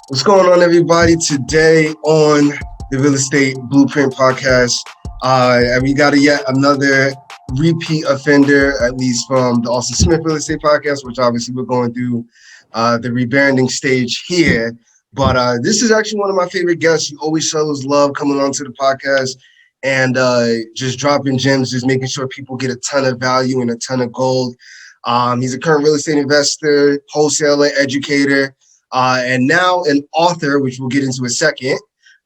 What's going on, everybody? Today on the Real Estate Blueprint Podcast, we got yet another repeat offender, at least from the Austin Smith Real Estate Podcast, which obviously we're going through the rebranding stage here. But this is actually one of my favorite guests. You always show us love coming onto the podcast and just dropping gems, just making sure people get a ton of value and a ton of gold. He's a current real estate investor, wholesaler, educator, and now an author, which we'll get into in a second.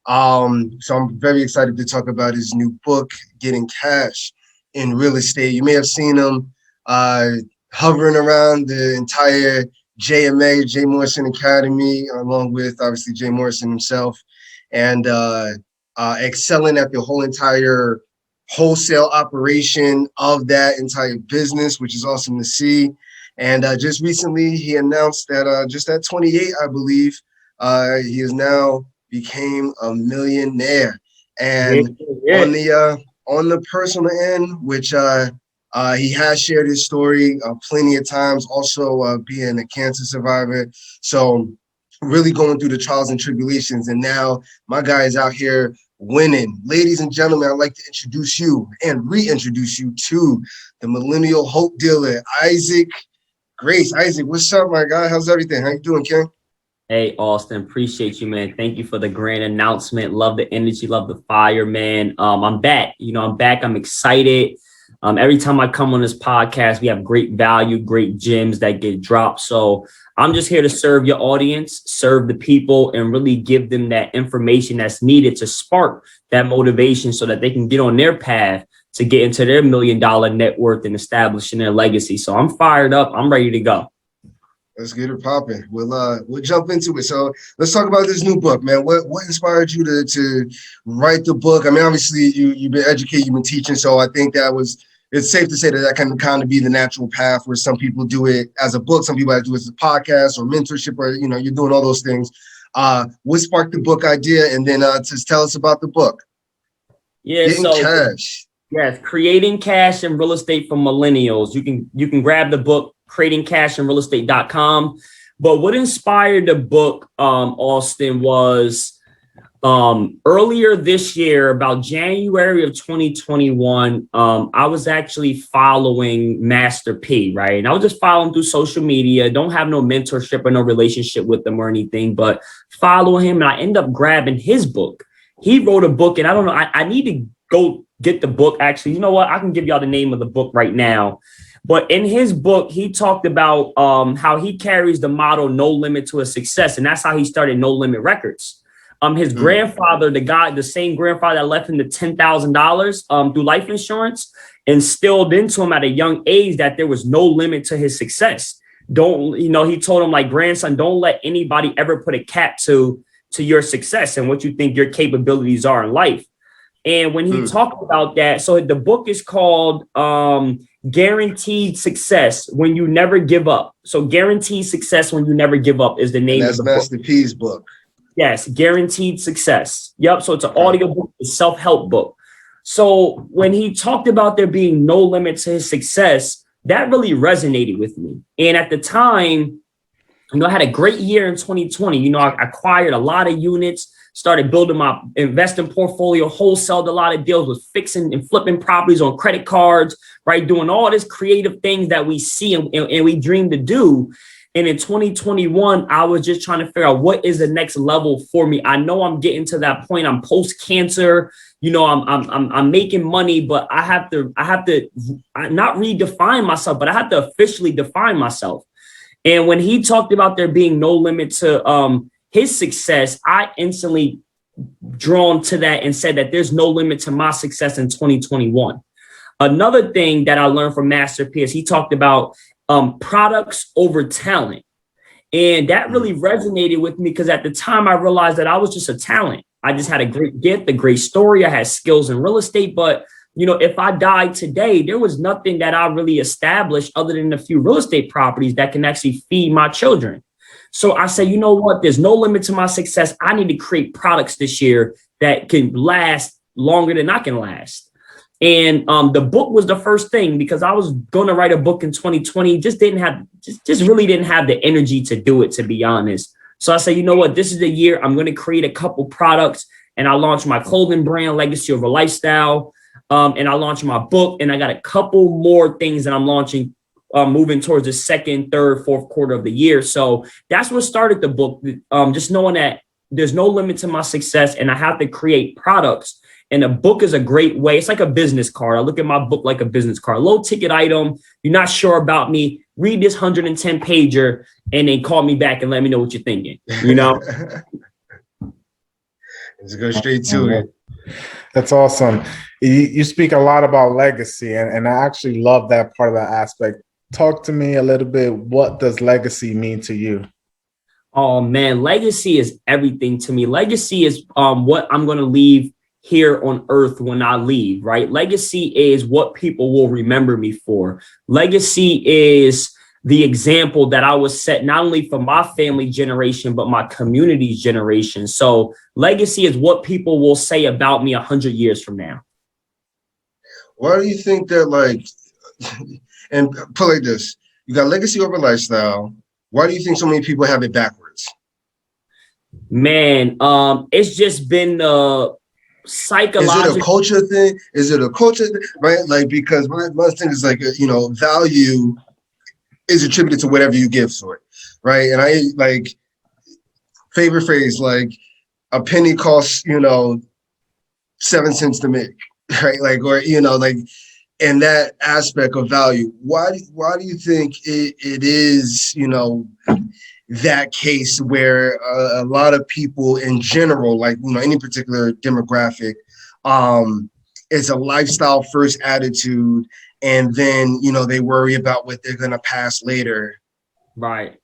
So I'm very excited to talk about his new book, Getting Cash in Real Estate. You may have seen him hovering around the entire JMA, Jay Morrison Academy, along with obviously Jay Morrison himself, and excelling at the whole entire wholesale operation of that entire business, which is awesome to see. And just recently, he announced that just at 28, I believe, he has now became a millionaire. And on the personal end, which he has shared his story plenty of times, also being a cancer survivor. So really going through the trials and tribulations. And now my guy is out here winning. Ladies and gentlemen, I'd like to introduce you and reintroduce you to the Millennial Hope Dealer, Issac Grace. Issac, what's up, my guy? How's everything? How you doing, Ken? Hey, Austin, appreciate you, man. Thank you for the grand announcement. Love the energy, love the fire, man. I'm back. I'm excited. Every time I come on this podcast, we have great value, great gems that get dropped. So I'm just here to serve your audience, serve the people, and really give them that information that's needed to spark that motivation so that they can get on their path to get into their $1 million net worth and establishing their legacy. So I'm fired up. I'm ready to go. Let's get it popping. We'll jump into it. So let's talk about this new book, man. What inspired you to write the book? I mean, obviously you've been educated, you've been teaching. So I think it's safe to say that can kind of be the natural path where some people do it as a book, some people have to do it as a podcast or mentorship, or, you're doing all those things. What sparked the book idea? And then just tell us about the book. Yeah. Getting Cash. Yes, Creating Cash in Real Estate for Millennials. You can grab the book, creatingcashinrealestate.com. But what inspired the book, Austin, was earlier this year, about January of 2021, I was actually following Master P, right? And I was just following through social media, don't have no mentorship or no relationship with him or anything, but follow him. And I end up grabbing his book. He wrote a book, and I don't know, I need to go get the book. Actually, you know what? I can give y'all the name of the book right now. But in his book, he talked about how he carries the motto, no limit to his success. And that's how he started No Limit Records. His grandfather, the same grandfather that left him the $10,000 through life insurance, instilled into him at a young age that there was no limit to his success. He told him, like, grandson, don't let anybody ever put a cap to your success and what you think your capabilities are in life. And when he talked about that, so the book is called Guaranteed Success When You Never Give Up. So Guaranteed Success When You Never Give Up is the name of the book. That's Master P's book. Yes, Guaranteed Success. Yep. So it's an audio book, a self-help book. So when he talked about there being no limit to his success, that really resonated with me. And at the time, I had a great year in 2020. I acquired a lot of units, started building my investing portfolio, wholesaled a lot of deals, was fixing and flipping properties on credit cards, right? Doing all this creative things that we see and we dream to do. And in 2021, I was just trying to figure out what is the next level for me. I know I'm getting to that point. I'm post-cancer. I'm making money, but I have to not redefine myself, but I have to officially define myself. And when he talked about there being no limit to his success, I instantly drawn to that and said that there's no limit to my success in 2021. Another thing that I learned from Master P is he talked about products over talent. And that really resonated with me because at the time I realized that I was just a talent. I just had a great gift, a great story. I had skills in real estate, but if I died today, there was nothing that I really established other than a few real estate properties that can actually feed my children. So I said, you know what? There's no limit to my success. I need to create products this year that can last longer than I can last. And the book was the first thing because I was going to write a book in 2020, just really didn't have the energy to do it, to be honest. So I said, you know what, this is the year I'm going to create a couple products. And I launched my clothing brand, Legacy Over Lifestyle. And I launched my book, and I got a couple more things that I'm launching, moving towards the second, third, fourth quarter of the year. So that's what started the book. Just knowing that there's no limit to my success, and I have to create products. And a book is a great way. It's like a business card. I look at my book like a business card, low ticket item. You're not sure about me, read this 110 pager and then call me back and let me know what you're thinking, you know? Let's go straight to it. That's awesome. You speak a lot about legacy, and I actually love that part of that aspect. Talk to me a little bit. What does legacy mean to you? Oh man, legacy is everything to me. Legacy is what I'm going to leave here on earth when I leave, right? Legacy is what people will remember me for. Legacy is the example that I was set not only for my family generation, but my community's generation. So legacy is what people will say about me 100 years from now. Why do you think that, like, and put like this, you got legacy over lifestyle. Why do you think so many people have it backwards? Man, it's just been psychological. Is it a culture thing? Is it a culture thing? Right? Like, because my thing is like, value is attributed to whatever you give for it. Right. And I like favorite phrase, like a penny costs, 7 cents to make. Right. Like, or, like, and that aspect of value. Why do you think it is, that case where a lot of people in general, like, any particular demographic, it's a lifestyle first attitude, and then, they worry about what they're going to pass later. Right.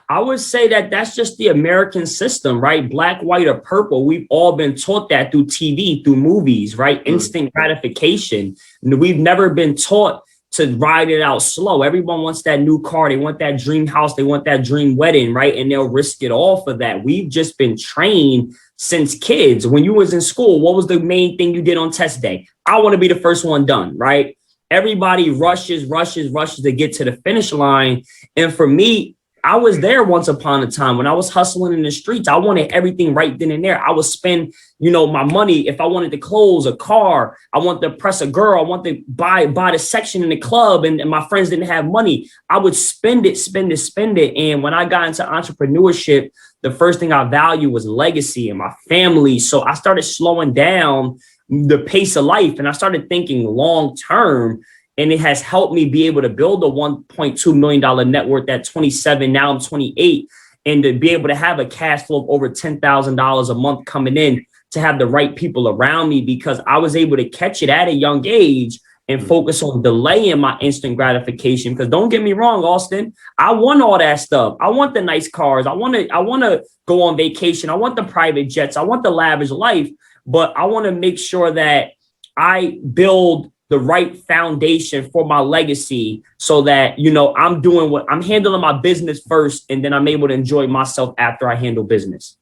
I would say that that's just the American system, right? Black, white, or purple. We've all been taught that through TV, through movies, right? Instant gratification. We've never been taught to ride it out slow. Everyone wants that new car. They want that dream house. They want that dream wedding, right? And they'll risk it all for that. We've just been trained since kids. When you was in school, what was the main thing you did on test day? I want to be the first one done, right? Everybody rushes to get to the finish line. And for me, I was there once upon a time when I was hustling in the streets. I wanted everything right then and there. I would spend, my money. If I wanted to close a car, I want to press a girl, I want to buy the section in the club, and my friends didn't have money. I would spend it. And when I got into entrepreneurship, the first thing I value was legacy and my family. So I started slowing down the pace of life, and I started thinking long term. And it has helped me be able to build a $1.2 million net worth at 27. Now I'm 28. And to be able to have a cash flow of over $10,000 a month coming in, to have the right people around me, because I was able to catch it at a young age and focus on delaying my instant gratification. Because don't get me wrong, Austin, I want all that stuff. I want the nice cars. I want to go on vacation. I want the private jets. I want the lavish life. But I want to make sure that I build the right foundation for my legacy, so that, I'm handling my business first, and then I'm able to enjoy myself after I handle business.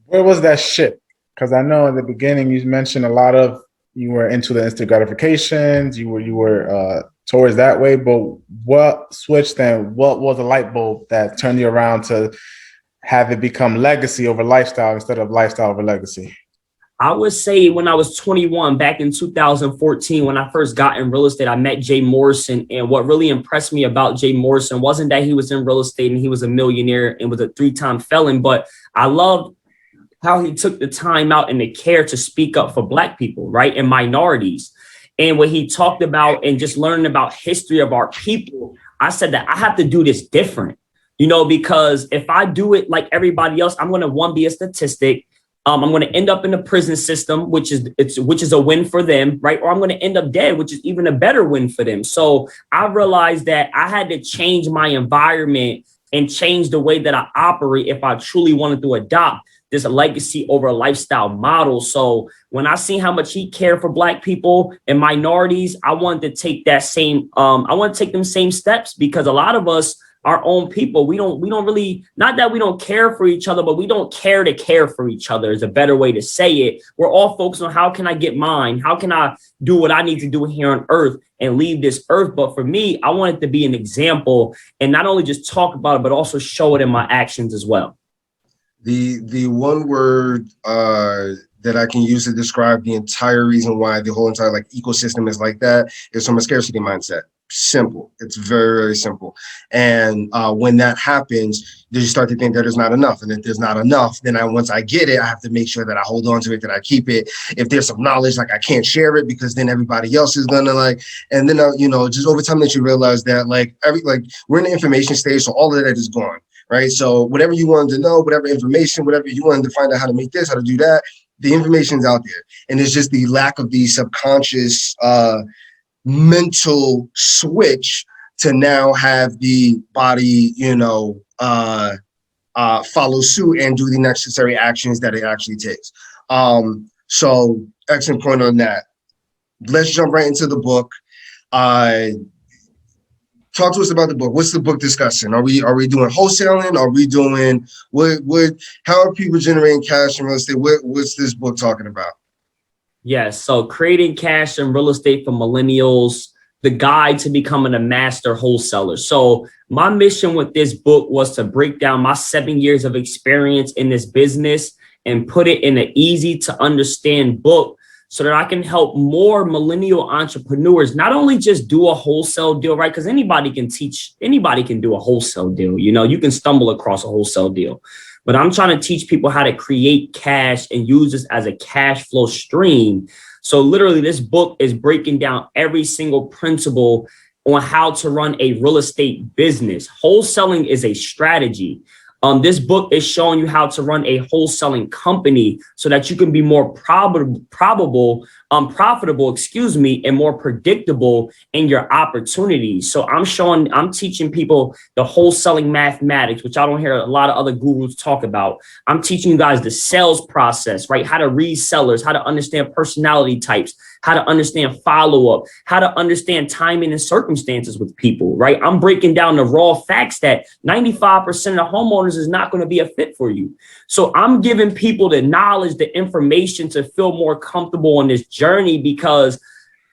Where was that shift? Because I know in the beginning you mentioned you were into the instant gratifications, you were towards that way, but what switched then? What was the light bulb that turned you around to have it become legacy over lifestyle instead of lifestyle over legacy? I would say when I was 21, back in 2014, when I first got in real estate, I met Jay Morrison. And what really impressed me about Jay Morrison wasn't that he was in real estate and he was a millionaire and was a 3-time felon, but I loved how he took the time out and the care to speak up for Black people, right, and minorities. And when he talked about and just learning about history of our people, I said that I have to do this different, because if I do it like everybody else, I'm going to, be a statistic. I'm going to end up in the prison system, which is a win for them, right? Or I'm going to end up dead, which is even a better win for them. So I realized that I had to change my environment and change the way that I operate if I truly wanted to adopt this legacy over lifestyle model. So when I seen how much he cared for Black people and minorities, I wanted to take that same, I want to take them same steps, because a lot of us our own people. We don't really, not that we don't care for each other, but we don't care to care for each other is a better way to say it. We're all focused on how can I get mine? How can I do what I need to do here on earth and leave this earth? But for me, I want it to be an example and not only just talk about it, but also show it in my actions as well. The one word that I can use to describe the entire reason why the whole entire like ecosystem is like that is from a scarcity mindset. Simple. It's very, very simple. And when that happens, you start to think that there's not enough. And if there's not enough, then once I get it, I have to make sure that I hold on to it, that I keep it. If there's some knowledge, like I can't share it because then everybody else is gonna like, and then just over time that you realize that like we're in the information stage, so all of that is gone, right? So whatever you wanted to know, whatever information, whatever you wanted to find out how to make this, how to do that, the information's out there. And it's just the lack of the subconscious mental switch to now have the body, follow suit and do the necessary actions that it actually takes. So excellent point on that. Let's jump right into the book. Talk to us about the book. What's the book discussing? Are we doing wholesaling? Are we doing how are people generating cash in real estate? What's this book talking about? Yes. So creating cash in real estate for millennials, the guide to becoming a master wholesaler. So my mission with this book was to break down my 7 years of experience in this business and put it in an easy to understand book so that I can help more millennial entrepreneurs, not only just do a wholesale deal, right? Because anybody can do a wholesale deal. You can stumble across a wholesale deal. But I'm trying to teach people how to create cash and use this as a cash flow stream. So literally, this book is breaking down every single principle on how to run a real estate business. Wholesaling is a strategy. This book is showing you how to run a wholesaling company so that you can be more profitable, and more predictable in your opportunities. So I'm teaching people the wholesaling mathematics, which I don't hear a lot of other gurus talk about. I'm teaching you guys the sales process, right? How to read sellers, how to understand personality types, how to understand follow-up, how to understand timing and circumstances with people, right? I'm breaking down the raw facts that 95% of the homeowners is not going to be a fit for you. So I'm giving people the knowledge, the information to feel more comfortable on this journey, because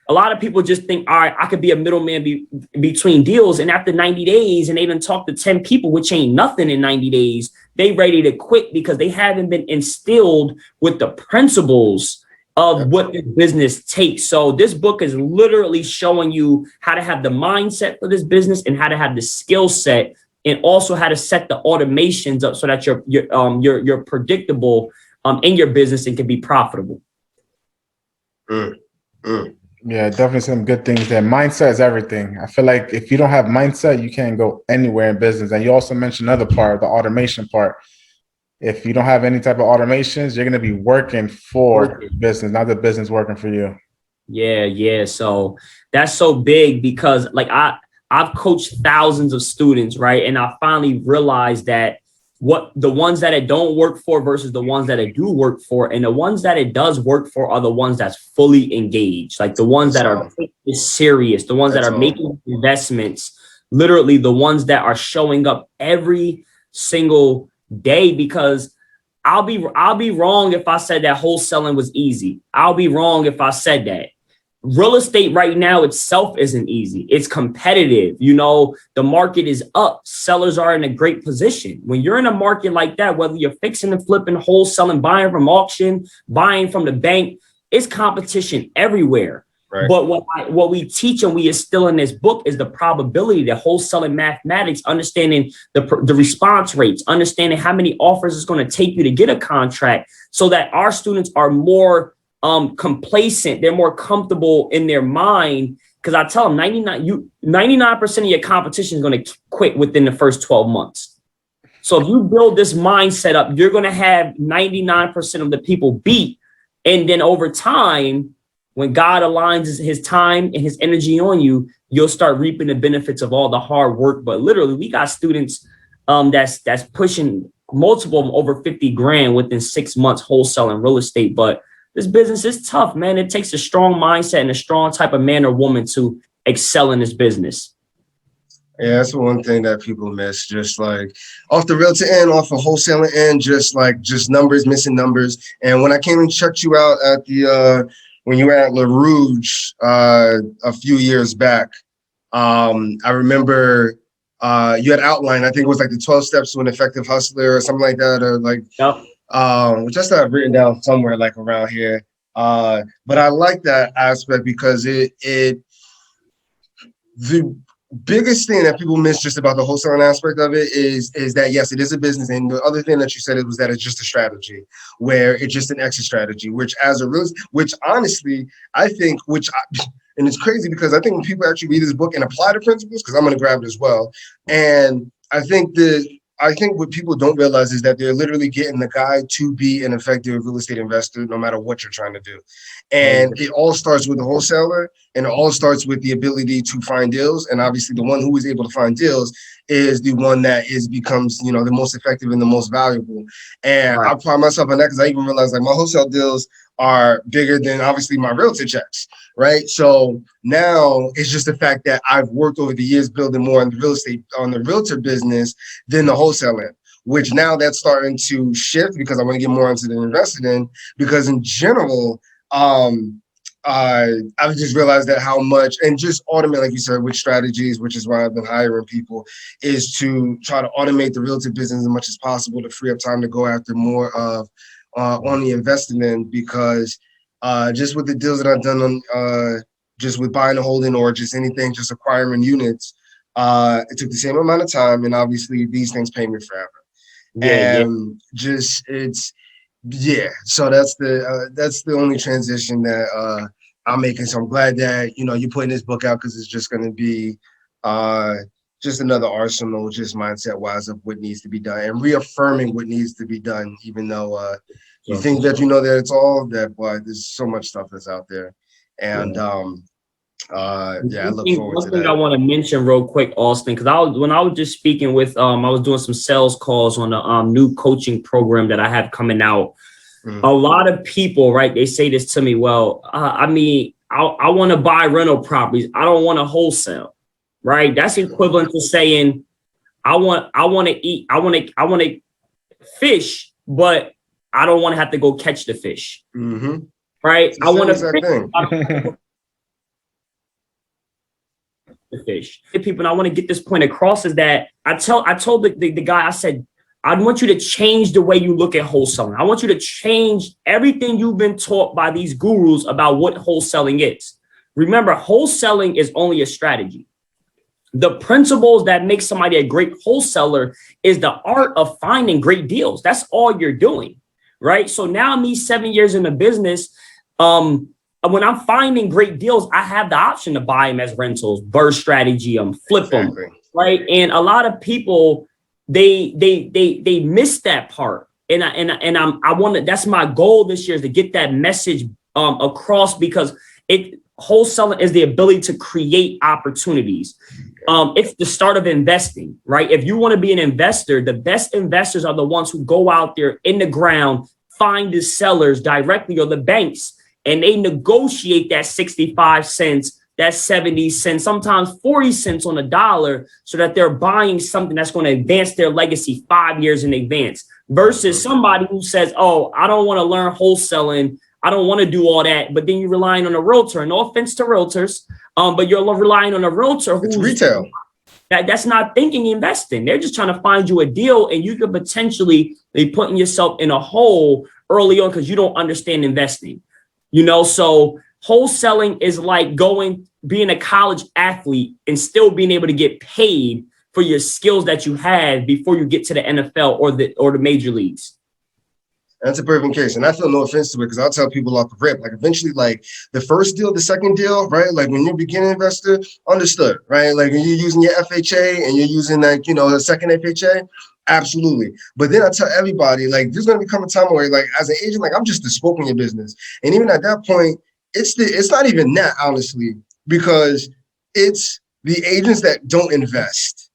a lot of people just think, all right, I could be a middleman between deals. And after 90 days, and they done talked to 10 people, which ain't nothing in 90 days, they ready to quit because they haven't been instilled with the principles of what this business takes. So this book is literally showing you how to have the mindset for this business and how to have the skill set, and also how to set the automations up so that you're predictable in your business and can be profitable. Yeah, definitely some good things there. Mindset is everything. I feel like if you don't have mindset, you can't go anywhere in business. And you also mentioned another part, the automation part. If you don't have any type of automations, you're going to be working for business, not the business working for you. Yeah. So that's so big because like I've coached thousands of students, right? And I finally realized that what the ones that it don't work for versus the ones that it do work for, and the ones that it does work for are the ones that's fully engaged, like the ones that are serious, the ones that are making investments, literally the ones that are showing up every single day. Because I'll be wrong if I said that wholesaling was easy. I'll be wrong if I said that. Real estate right now itself isn't easy. It's competitive. The market is up. Sellers are in a great position. When you're in a market like that, whether you're fixing and flipping, wholesaling, buying from auction, buying from the bank, it's competition everywhere. Right. But what we teach and we instill in this book is the probability, the wholesaling mathematics, understanding the response rates, understanding how many offers it's going to take you to get a contract, so that our students are more complacent. They're more comfortable in their mind. Because I tell them 99% of your competition is going to quit within the first 12 months. So if you build this mindset up, you're going to have 99% of the people beat. And then over time, when God aligns his time and his energy on you, you'll start reaping the benefits of all the hard work. But literally, we got students that's pushing multiple of them over 50 grand within 6 months wholesaling real estate. But this business is tough, man. It takes a strong mindset and a strong type of man or woman to excel in this business. Yeah, that's the one thing that people miss. Just like off the realtor end, off the wholesaling end, just numbers, missing numbers. And when I came and checked you out at the when you were at La Rouge a few years back, I remember you had outlined, I think it was like the 12 steps to an effective hustler or something like that, or like Yep. which I still have written down somewhere like around here. But I like that aspect because the biggest thing that people miss just about the wholesaling aspect of it is that yes, it is a business, and the other thing that you said was that it's just a strategy, where it's just an exit strategy. Which as a real, which honestly, I think, and it's crazy because I think when people actually read this book and apply the principles, because I'm going to grab it as well, and I think what people don't realize is that they're literally getting the guide to be an effective real estate investor, no matter what you're trying to do. And it all starts with the wholesaler, and it all starts with the ability to find deals. And obviously the one who is able to find deals is the one that becomes, the most effective and the most valuable. And I pride myself on that because I even realized like my wholesale deals are bigger than obviously my realtor checks, right? So now it's just the fact that I've worked over the years building more on the real estate, on the realtor business than the wholesale end, which now that's starting to shift because I want to get more into the invested in, because in general, I've just realized that how much, and just automate, like you said, with strategies, which is why I've been hiring people, is to try to automate the realtor business as much as possible to free up time to go after more of on the investing end, because just with the deals that I've done on just with buying and holding or just anything, just acquiring units, it took the same amount of time, and obviously these things pay me forever. So that's the only transition that I'm making. So I'm glad that you're putting this book out, because it's just going to be just another arsenal, just mindset wise, of what needs to be done and reaffirming what needs to be done, even though you think that that it's all that, but there's so much stuff that's out there. And I look forward to that. One thing I want to mention real quick, Austin, because when I was just speaking with I was doing some sales calls on a new coaching program that I have coming out. A lot of people, right, they say this to me, well, I want to buy rental properties, I don't want to wholesale, right? That's equivalent to saying I want to fish, but I don't want to have to go catch the fish. Right? I want to the fish. People, and I want to get this point across, is that I told the guy, I said, I want you to change the way you look at wholesaling. I want you to change everything you've been taught by these gurus about what wholesaling is. Remember, wholesaling is only a strategy. The principles that make somebody a great wholesaler is the art of finding great deals. That's all you're doing, right? So now, me 7 years in the business, when I'm finding great deals, I have the option to buy them as rentals, burst strategy, flip them, right? And a lot of people, they miss that part. And I want to, that's my goal this year, is to get that message across, because wholesaling is the ability to create opportunities. It's the start of investing, right? If you want to be an investor, the best investors are the ones who go out there in the ground, find the sellers directly, or the banks, and they negotiate that 65 cents, that 70 cents, sometimes 40 cents on the dollar, so that they're buying something that's going to advance their legacy 5 years in advance, versus somebody who says, oh, I don't want to learn wholesaling, I don't want to do all that. But then you're relying on a realtor. No offense to realtors, but you're relying on a realtor who's retail. That's not thinking investing. They're just trying to find you a deal, and you could potentially be putting yourself in a hole early on because you don't understand investing. So wholesaling is like being a college athlete and still being able to get paid for your skills that you had before you get to the NFL or the major leagues. That's a perfect case. And I feel no offense to it, because I'll tell people off the rip, like eventually, like the first deal, the second deal, right? Like when you're a beginning investor, understood, right? Like when you're using your FHA and you're using the second FHA, absolutely. But then I tell everybody, like, there's going to become a time where, like, as an agent, like I'm just the spoke in your business. And even at that point, it's not even that, honestly, because it's the agents that don't invest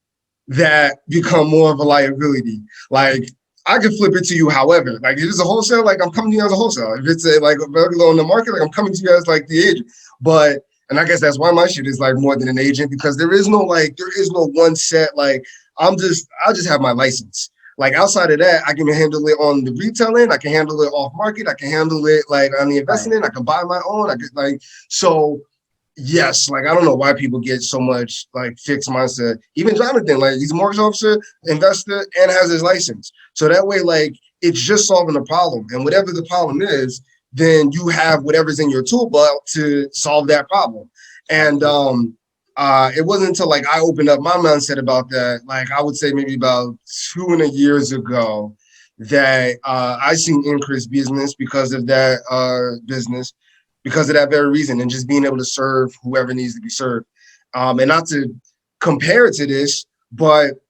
that become more of a liability. Like, I can flip it to you, however, like if it's a wholesale, like I'm coming to you as a wholesaler. If it's a regular on the market, like I'm coming to you as like the agent. But And I guess that's why my shit is like more than an agent, because there is no one set, like I'll just have my license. Like outside of that, I can handle it on the retail end, I can handle it off market, I can handle it like on the investing end, I can buy my own. I get like, so yes, like I don't know why people get so much like fixed mindset. Even Jonathan, like he's a mortgage officer, investor, and has his license. So that way, like it's just solving a problem. And whatever the problem is, then you have whatever's in your tool belt to solve that problem. And it wasn't until like I opened up my mindset about that, like I would say maybe about 2.5 years ago, that I seen increased business because of that business, because of that very reason, and just being able to serve whoever needs to be served. And not to compare it to this, but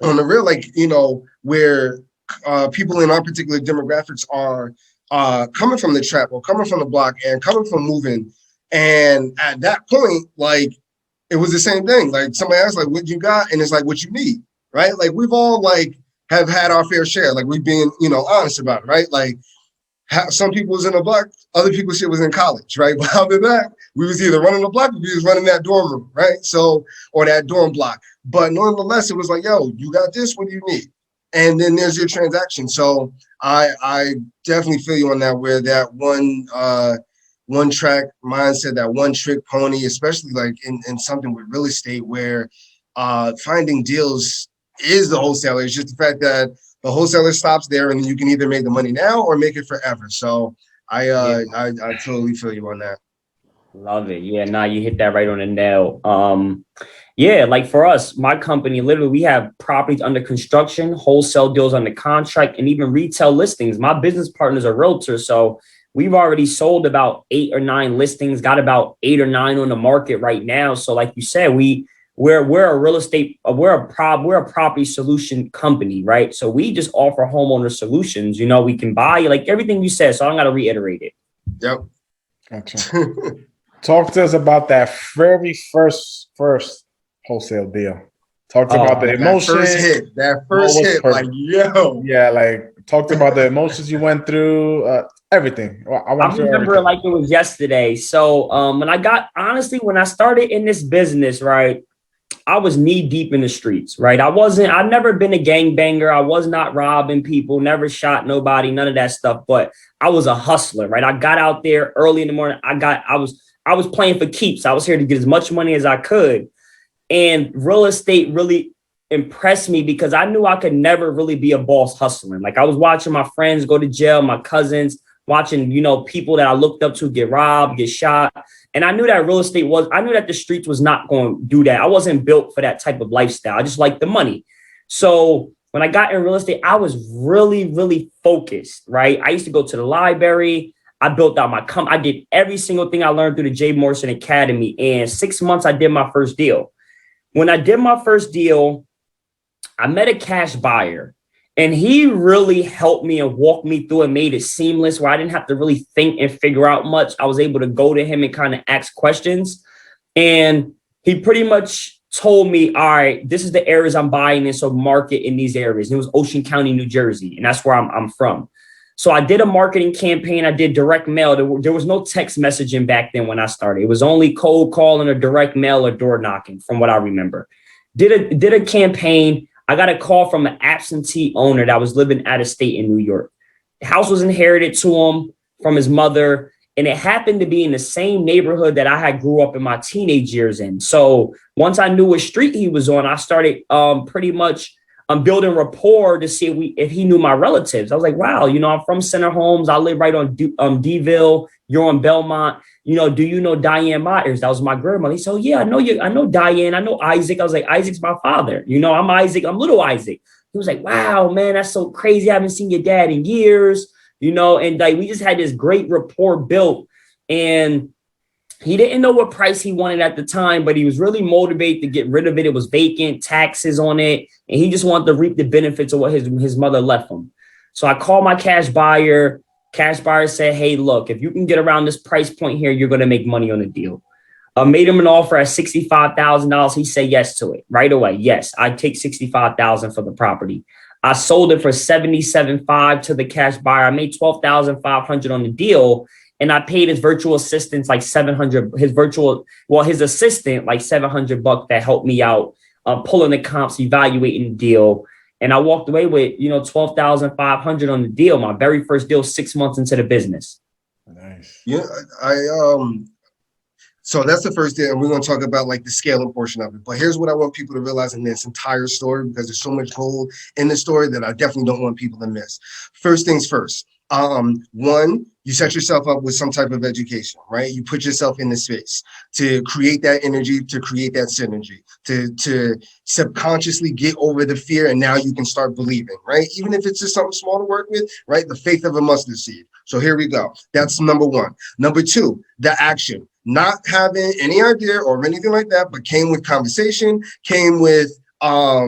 on the real, like, you know, where people in our particular demographics are coming from the trap or coming from the block and coming from moving. And at that point, like, it was the same thing. Like somebody asked, like, what you got? And it's like, what you need, right? Like we've all like have had our fair share. Like we've been, you know, honest about it, right? Like some people was in the block, other people shit was in college, right? But after that, we was either running the block or we was running that dorm room, right? So, or that dorm block. But nonetheless, it was like, yo, you got this, what do you need? And then there's your transaction. So I definitely feel you on that, where that one track mindset, that one trick pony, especially like in something with real estate where finding deals is the wholesaler. It's just the fact that the wholesaler stops there and you can either make the money now or make it forever. So I totally feel you on that. Love it. Yeah, nah, you hit that right on the nail. Yeah, like for us, my company, literally, we have properties under construction, wholesale deals under contract, and even retail listings. My business partner's a realtor, so we've already sold about 8 or 9 listings, got about 8 or 9 on the market right now. So like you said, we're a real estate, we're a property solution company, right? So we just offer homeowner solutions. You know, we can buy like everything you said. So I don't got to reiterate it. Yep. Gotcha. Talk to us about that very first wholesale deal. Talk about the emotions. That first hit, like, yo. Yeah, like talked about the emotions you went through, everything. I remember everything like it was yesterday. So when I started in this business, right, I was knee deep in the streets, right? I've never been a gangbanger. I was not robbing people, never shot nobody, none of that stuff. But I was a hustler, right? I got out there early in the morning. I was playing for keeps. I was here to get as much money as I could. And real estate really impressed me because I knew I could never really be a boss hustling. Like I was watching my friends go to jail, my cousins, watching, you know, people that I looked up to get robbed, get shot. And I knew that I knew that the streets was not going to do that. I wasn't built for that type of lifestyle. I just liked the money. So when I got in real estate, I was really, really focused, right? I used to go to the library. I built out my I did every single thing I learned through the J. Morrison Academy. And 6 months, I did my first deal. When I did my first deal, I met a cash buyer. And he really helped me and walked me through and made it seamless where I didn't have to really think and figure out much. I was able to go to him and kind of ask questions. And he pretty much told me, all right, this is the areas I'm buying in, so market in these areas. And it was Ocean County, New Jersey. And that's where I'm from. So I did a marketing campaign. I did direct mail. There was no text messaging back then when I started. It was only cold calling or direct mail or door knocking from what I remember. Did a campaign. I got a call from an absentee owner that was living out of state in New York. The house was inherited to him from his mother, and it happened to be in the same neighborhood that I had grew up in my teenage years in. So once I knew what street he was on, I started pretty much building rapport to see if he knew my relatives. I was like, wow, you know, I'm from Center Homes. I live right on Deville. You're on Belmont. You know, do you know Diane Myers? That was my grandmother. He said, oh, yeah, I know you. I know Diane. I know Isaac. I was like, Isaac's my father. You know, I'm Isaac. I'm little Isaac. He was like, wow, man, that's so crazy. I haven't seen your dad in years, you know, and like we just had this great rapport built. And he didn't know what price he wanted at the time, but he was really motivated to get rid of it. It was vacant, taxes on it. And he just wanted to reap the benefits of what his mother left him. So I called my cash buyer. Cash buyer said, hey, look, if you can get around this price point here, you're going to make money on the deal. Made him an offer at $65,000. He said yes to it right away. Yes, I'd take $65,000 for the property. I sold it for $77,500 to the cash buyer. I made $12,500 on the deal. and I paid his virtual assistant like his assistant like $700 that helped me out, pulling the comps, evaluating the deal. And I walked away with, $12,500 on the deal. My very first deal 6 months into the business. Nice. Yeah, so that's the first thing, and we're going to talk about like the scaling portion of it. But here's what I want people to realize in this entire story, because there's so much gold in the story that I definitely don't want people to miss. First things first. One, you set yourself up with some type of education, right? You put yourself in the space to create that energy, to create that synergy, to subconsciously get over the fear, and now you can start believing, right? Even if it's just something small to work with, right? The faith of a mustard seed. So here we go. That's number one. Number two, the action. Not having any idea or anything like that, but came with conversation, came with how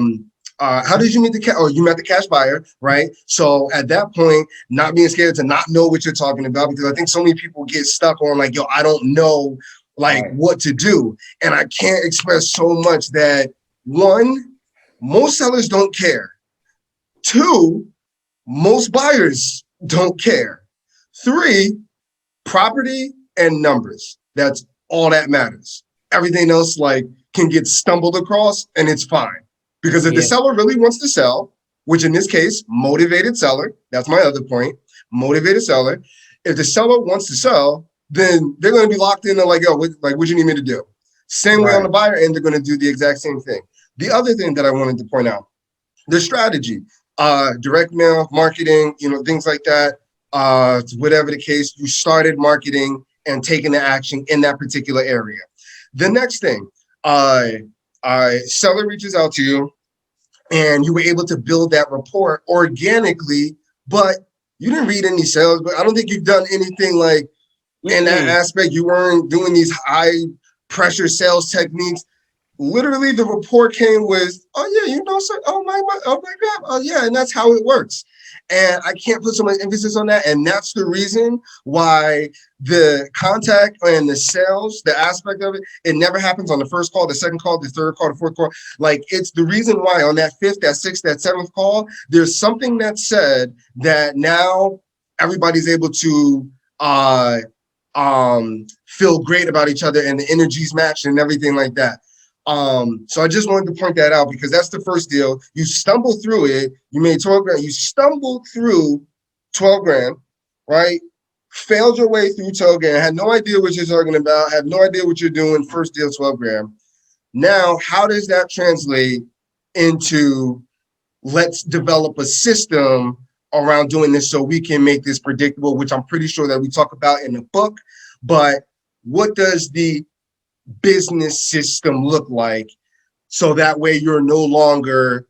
did you meet you met the cash buyer, right? So at that point, not being scared to not know what you're talking about, because I think so many people get stuck on like, yo, I don't know like what to do. And I can't express so much that one, most sellers don't care. Two, most buyers don't care. Three, property and numbers. That's all that matters. Everything else like can get stumbled across and it's fine. Because if the seller really wants to sell, which in this case, motivated seller, that's my other point, motivated seller. If the seller wants to sell, then they're going to be locked in. They're like, yo, what you need me to do? Same way on the buyer end, they're going to do the exact same thing. The other thing that I wanted to point out, the strategy, direct mail, marketing, things like that, whatever the case, you started marketing and taking the action in that particular area. The next thing, seller reaches out to you and you were able to build that rapport organically, but you didn't read any sales, but I don't think you've done anything like in that aspect. You weren't doing these high pressure sales techniques. Literally the rapport came with, oh yeah, so, oh my God, oh yeah, and that's how it works. And I can't put so much emphasis on that. And that's the reason why the contact and the sales, the aspect of it, it never happens on the first call, the second call, the third call, the fourth call. Like it's the reason why on that fifth, that sixth, that seventh call, there's something that said that now everybody's able to feel great about each other and the energies matched and everything like that. So I just wanted to point that out because that's the first deal. You stumble through it. You made 12 grand. You stumbled through 12 grand, right? Failed your way through 12 grand. Had no idea what you're talking about. Had no idea what you're doing. First deal, 12 grand. Now, how does that translate into let's develop a system around doing this so we can make this predictable, which I'm pretty sure that we talk about in the book. But what does the business system look like so that way you're no longer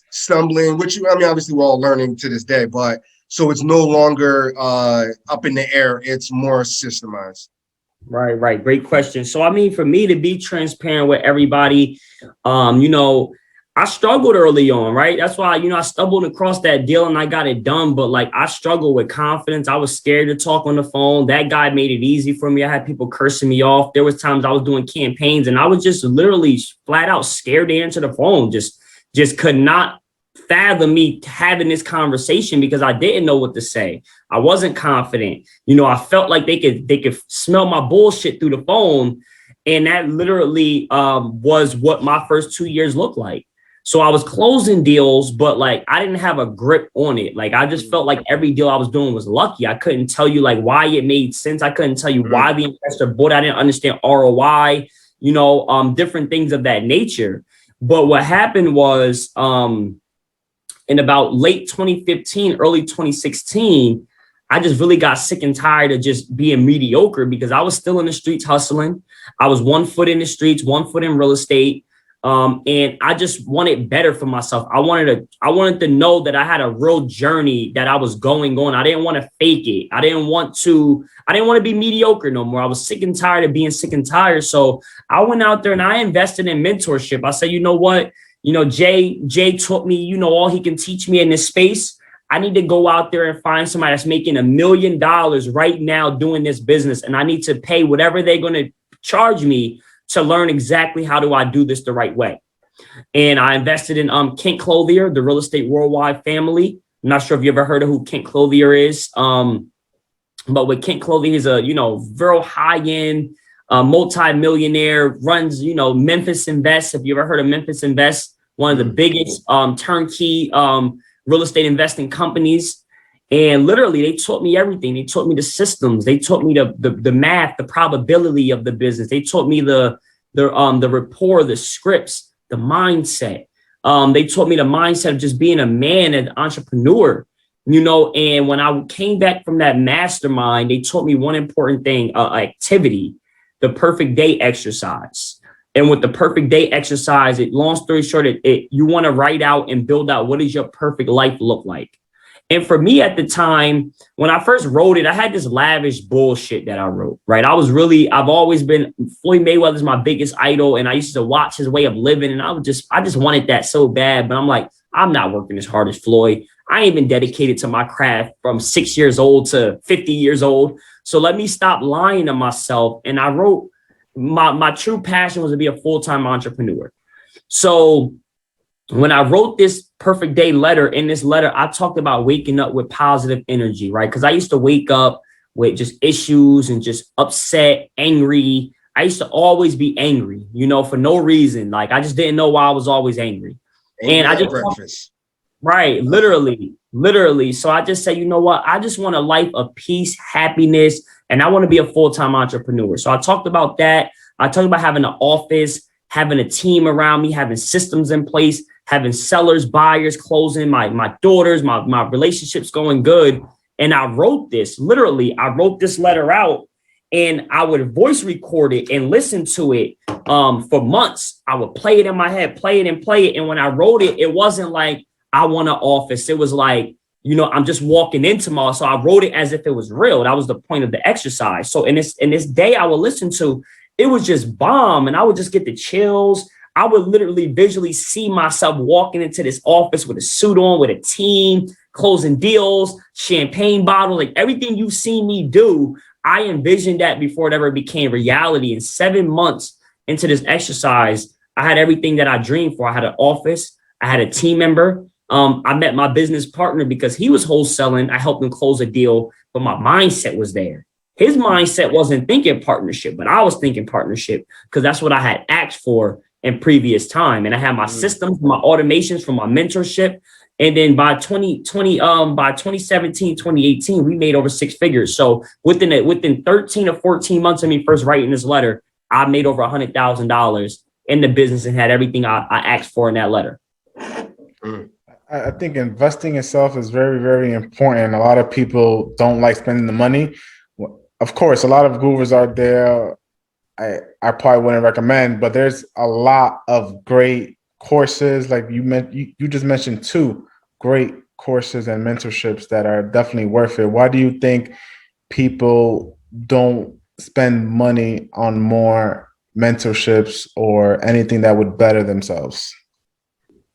stumbling, which obviously we're all learning to this day, but so it's no longer up in the air, it's more systemized. Right. Great question. So for me to be transparent with everybody, I struggled early on, right? That's why, I stumbled across that deal and I got it done. But like I struggled with confidence. I was scared to talk on the phone. That guy made it easy for me. I had people cursing me off. There was times I was doing campaigns and I was just literally flat out scared to answer the phone. Just could not fathom me having this conversation because I didn't know what to say. I wasn't confident. I felt like they could smell my bullshit through the phone. And that literally was what my first 2 years looked like. So I was closing deals, but like I didn't have a grip on it. Like I just felt like every deal I was doing was lucky. I couldn't tell you like why it made sense. I couldn't tell you why the investor bought. I didn't understand ROI, different things of that nature. But what happened was in about late 2015, early 2016, I just really got sick and tired of just being mediocre because I was still in the streets hustling. I was 1 foot in the streets, 1 foot in real estate. And I just wanted better for myself. I wanted to know that I had a real journey that I was going on. I didn't want to fake it. I didn't want to be mediocre no more. I was sick and tired of being sick and tired. So I went out there and I invested in mentorship. I said, you know what? Jay taught me, all he can teach me in this space. I need to go out there and find somebody that's making $1 million right now doing this business. And I need to pay whatever they're going to charge me to learn exactly how do I do this the right way. And I invested in Kent Clothier, the real estate worldwide family. I'm not sure if you ever heard of who Kent Clothier is. But with Kent Clothing, he's a, very high-end multi-millionaire, runs, Memphis Invest. Have you ever heard of Memphis Invest? One of the biggest turnkey real estate investing companies. And literally, they taught me everything. They taught me the systems. They taught me the math, the probability of the business. They taught me the rapport, the scripts, the mindset. They taught me the mindset of just being a man and entrepreneur. And when I came back from that mastermind, they taught me one important thing, activity, the perfect day exercise. And with the perfect day exercise, long story short, you want to write out and build out what does your perfect life look like. And for me at the time, when I first wrote it, I had this lavish bullshit that I wrote, right? I've always been, Floyd Mayweather's my biggest idol. And I used to watch his way of living. And I just wanted that so bad. But I'm like, I'm not working as hard as Floyd. I ain't been dedicated to my craft from 6 years old to 50 years old. So let me stop lying to myself. And I wrote, my true passion was to be a full-time entrepreneur. So when I wrote this perfect day letter, in this letter, I talked about waking up with positive energy, right? Because I used to wake up with just issues and just upset, angry. I used to always be angry, for no reason. Like, I just didn't know why I was always angry. And I just breakfast. Right. Literally. So I just say, you know what? I just want a life of peace, happiness, and I want to be a full-time entrepreneur. So I talked about that. I talked about having an office, having a team around me, having systems in place, having sellers, buyers, closing, my daughters, my relationships going good. And I wrote this letter out, and I would voice record it and listen to it for months. I would play it in my head, play it. And when I wrote it, it wasn't like, I want an office. It was like, I'm just walking in tomorrow. So I wrote it as if it was real. That was the point of the exercise. So in this day I would listen to, it was just bomb. And I would just get the chills. I would literally visually see myself walking into this office with a suit on, with a team, closing deals, champagne bottle, like everything you've seen me do. I envisioned that before it ever became reality. And 7 months into this exercise, I had everything that I dreamed for. I had an office. I had a team member. I met my business partner because he was wholesaling. I helped him close a deal, but my mindset was there. His mindset wasn't thinking partnership, but I was thinking partnership because that's what I had asked for in previous time. And I had my systems, my automations from my mentorship. And then by 2017, 2018, we made over 6 figures. So within 13 or 14 months of me first writing this letter, I made over $100,000 in the business and had everything I asked for in that letter. I think investing itself is very, very important. A lot of people don't like spending the money. Of course, a lot of gurus out there I probably wouldn't recommend, but there's a lot of great courses. Like you just mentioned 2 great courses and mentorships that are definitely worth it. Why do you think people don't spend money on more mentorships or anything that would better themselves?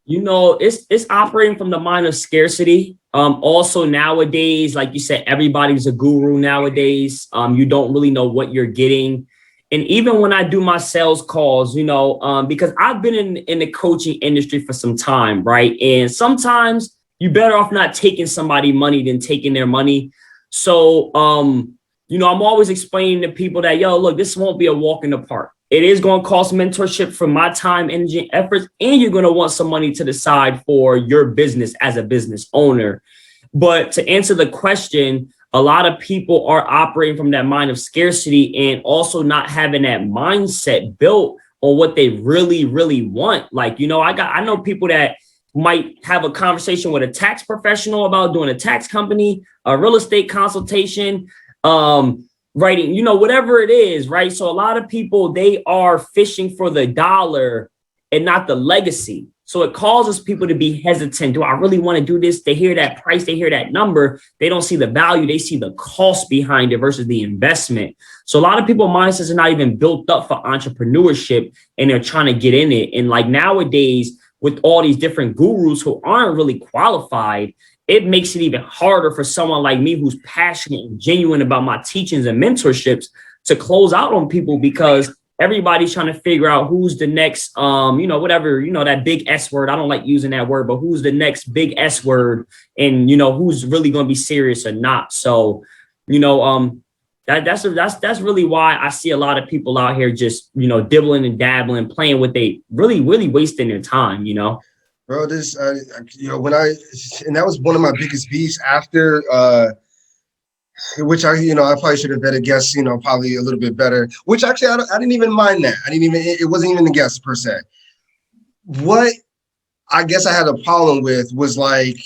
It's operating from the mind of scarcity. Also nowadays, like you said, everybody's a guru nowadays. You don't really know what you're getting. And even when I do my sales calls, because I've been in the coaching industry for some time, right? And sometimes you're better off not taking somebody money than taking their money. So, I'm always explaining to people that, look, this won't be a walk in the park. It is going to cost mentorship for my time, energy, and efforts, and you're going to want some money to the side for your business as a business owner. But to answer the question, a lot of people are operating from that mind of scarcity and also not having that mindset built on what they really, really want. Like, I know people that might have a conversation with a tax professional about doing a tax company, a real estate consultation, writing, whatever it is, right? So a lot of people, they are fishing for the dollar and not the legacy. So it causes people to be hesitant. Do I really want to do this? They hear that price, they hear that number. They don't see the value. They see the cost behind it versus the investment. So a lot of people mindsets are not even built up for entrepreneurship and they're trying to get in it. And like nowadays, with all these different gurus who aren't really qualified, it makes it even harder for someone like me who's passionate and genuine about my teachings and mentorships to close out on people because everybody's trying to figure out who's the next, that big S word. I don't like using that word, but who's the next big S word and, who's really going to be serious or not. So That's really why I see a lot of people out here just, dibbling and dabbling, playing with they really wasting their time, Bro, and that was one of my biggest beefs after, which I probably should have better guessed, probably a little bit better, which actually I didn't even mind that. It wasn't even a guess per se. What I guess I had a problem with was like,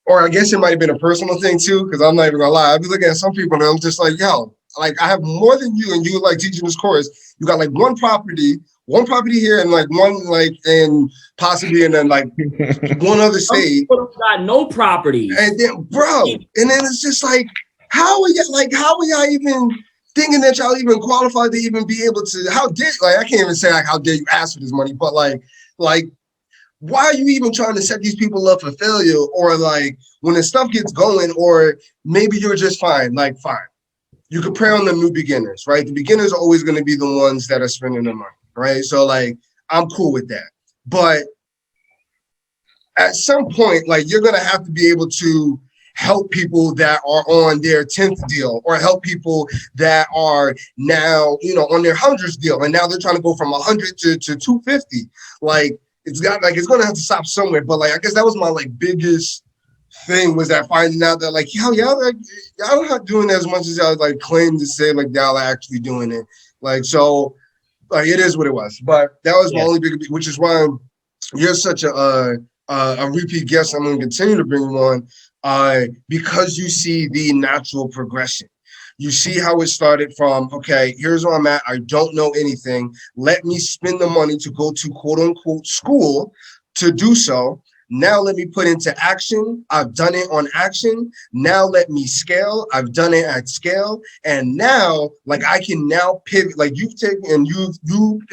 or I guess it might have been a personal thing too, because I'm not even gonna lie. I've been looking at some people and I'm just like, yo, like I have more than you, and you like teaching this course. You got like one property here, and like one and possibly and then like one other state. People got no property. And then, bro, and then it's just like, how are y'all even thinking that y'all even qualified to even be able to? I can't even say like how dare you ask for this money, but like. Why are you even trying to set these people up for failure? Or like when the stuff gets going, or maybe you're just fine. You could prey on the new beginners, right? The beginners are always going to be the ones that are spending the money, right? So like, I'm cool with that. But at some point, like you're going to have to be able to help people that are on their 10th deal, or help people that are now, on their 100th deal. And now they're trying to go from 100 to 250. It's going to have to stop somewhere. But like, I guess that was my like biggest thing, was that finding out that like, y'all not doing as much as y'all like claim to say, like y'all are actually doing it. Like, so like, it is what it was. But that was my only big, which is why you're such a repeat guest. I'm going to continue to bring you on because you see the natural progression. You see how it started from, okay, here's where I'm at. I don't know anything. Let me spend the money to go to quote unquote school to do so. Now let me put into action. I've done it on action. Now let me scale. I've done it at scale. And now, like I can now pivot, like you've taken and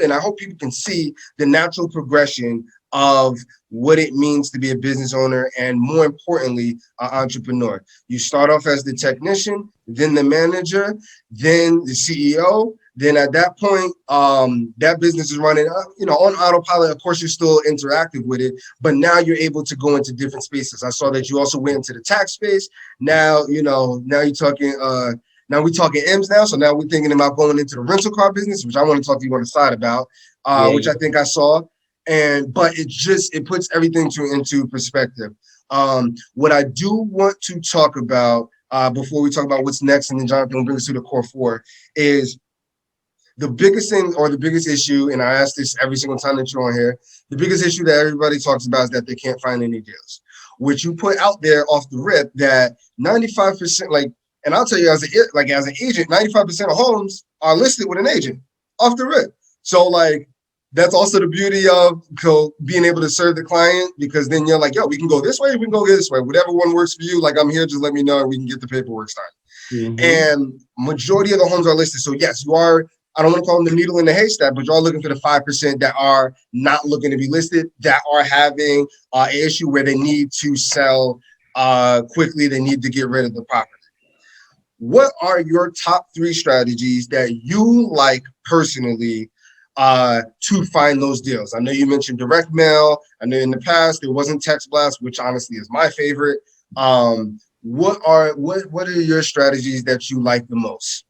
and I hope people can see the natural progression of what it means to be a business owner, and more importantly, an entrepreneur. You start off as the technician, then the manager, then the CEO. Then at that point, that business is running, on autopilot. Of course, you're still interactive with it, but now you're able to go into different spaces. I saw that you also went into the tax space. Now, now you're talking, now we're talking M's now. So now we're thinking about going into the rental car business, which I want to talk to you on the side about, which I think I saw. But it puts everything into perspective. What I do want to talk about before we talk about what's next, and then Jonathan will bring us to the core four, is the biggest thing or the biggest issue, and I ask this every single time that you're on here, the biggest issue that everybody talks about is that they can't find any deals, which you put out there off the rip that 95%, and I'll tell you as an agent, 95% of homes are listed with an agent off the rip. So that's also the beauty of being able to serve the client, because then you're like, yo, we can go this way, we can go this way. Whatever one works for you, like I'm here, just let me know and we can get the paperwork started. And majority of the homes are listed. So yes, you are, I don't want to call them the needle in the haystack, but you're looking for the 5% that are not looking to be listed, that are having an issue where they need to sell quickly, they need to get rid of the property. What are your top 3 strategies that you like personally to find those deals? I know you mentioned direct mail. I know in the past there wasn't text blast, which honestly is my favorite. What are your strategies that you like the most?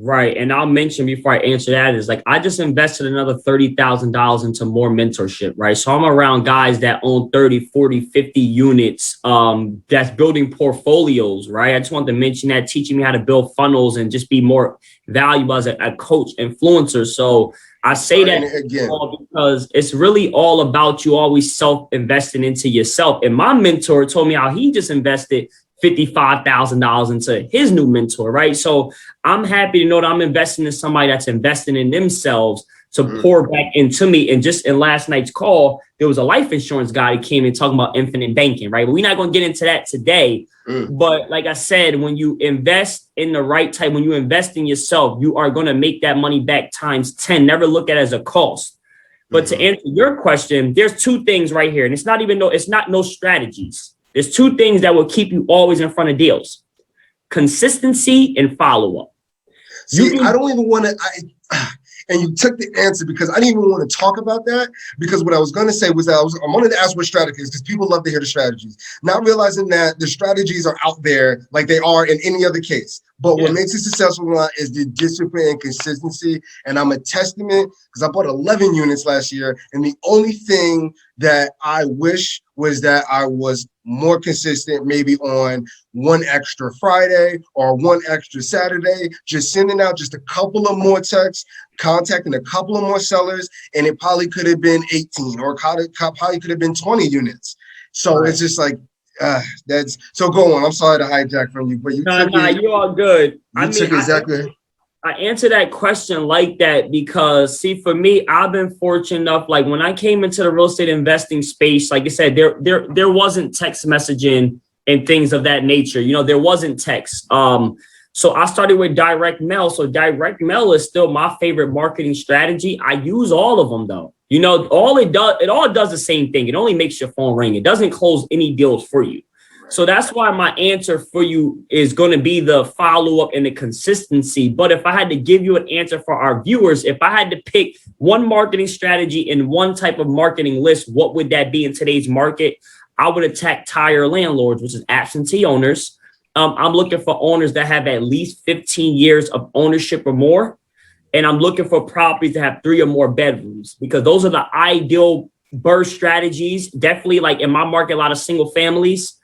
Right. And I'll mention before I answer that is I just invested another $30,000 into more mentorship, right? So I'm around guys that own 30, 40, 50 units, that's building portfolios, right? I just want to mention that, teaching me how to build funnels and just be more valuable as a coach, influencer. So I say that again because it's really all about you always self-investing into yourself. And my mentor told me how he just invested $55,000 into his new mentor, right? So I'm happy to know that I'm investing in somebody that's investing in themselves to pour back into me. And just in last night's call, there was a life insurance guy who came in talking about infinite banking, right? But we're not going to get into that today. But like I said, when you invest in the right type, when you invest in yourself, you are going to make that money back times 10. Never look at it as a cost. But to answer your question, there's 2 things right here. And it's not no strategies. There's 2 things that will keep you always in front of deals: consistency and follow-up. See, I don't even want to, and you took the answer because I didn't even want to talk about that, because what I was going to say was that I wanted to ask what strategies, because people love to hear the strategies, not realizing that the strategies are out there like they are in any other case. But what makes it successful is the discipline and consistency. And I'm a testament, because I bought 11 units last year. And the only thing that I wish was that I was more consistent, maybe on one extra Friday or one extra Saturday, just sending out just a couple of more texts, contacting a couple of more sellers, and it probably could have been 18 or probably could have been 20 units. So It's just like, that's so. Go on. I'm sorry to hijack from you, but you took it. You're all good. I answer that question like that because, see, for me, I've been fortunate enough. Like when I came into the real estate investing space, like I said, there wasn't text messaging and things of that nature. There wasn't text. So I started with direct mail. So direct mail is still my favorite marketing strategy. I use all of them though. It all does the same thing. It only makes your phone ring. It doesn't close any deals for you. So that's why my answer for you is going to be the follow-up and the consistency. But if I had to give you an answer for our viewers, if I had to pick one marketing strategy and one type of marketing list, what would that be in today's market? I would attack tire landlords, which is absentee owners. I'm looking for owners that have at least 15 years of ownership or more. And I'm looking for properties that have 3 or more bedrooms, because those are the ideal burst strategies. Definitely, like in my market, a lot of single families.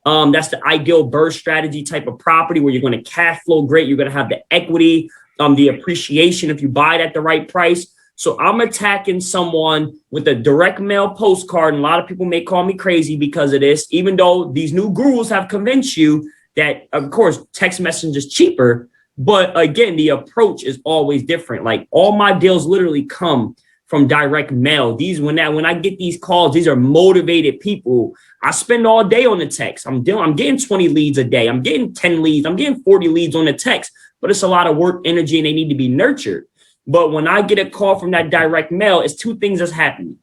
That's the ideal burst strategy type of property where you're going to cash flow great. You're going to have the equity, the appreciation if you buy it at the right price. So I'm attacking someone with a direct mail postcard. And a lot of people may call me crazy because of this, even though these new gurus have convinced you that, of course, text messaging is cheaper. But again, the approach is always different. Like all my deals literally come from direct mail. When I get these calls, these are motivated people. I spend all day on the text. I'm getting 20 leads a day. I'm getting 10 leads. I'm getting 40 leads on the text, but it's a lot of work, energy, and they need to be nurtured. But when I get a call from that direct mail, it's 2 things that's happening.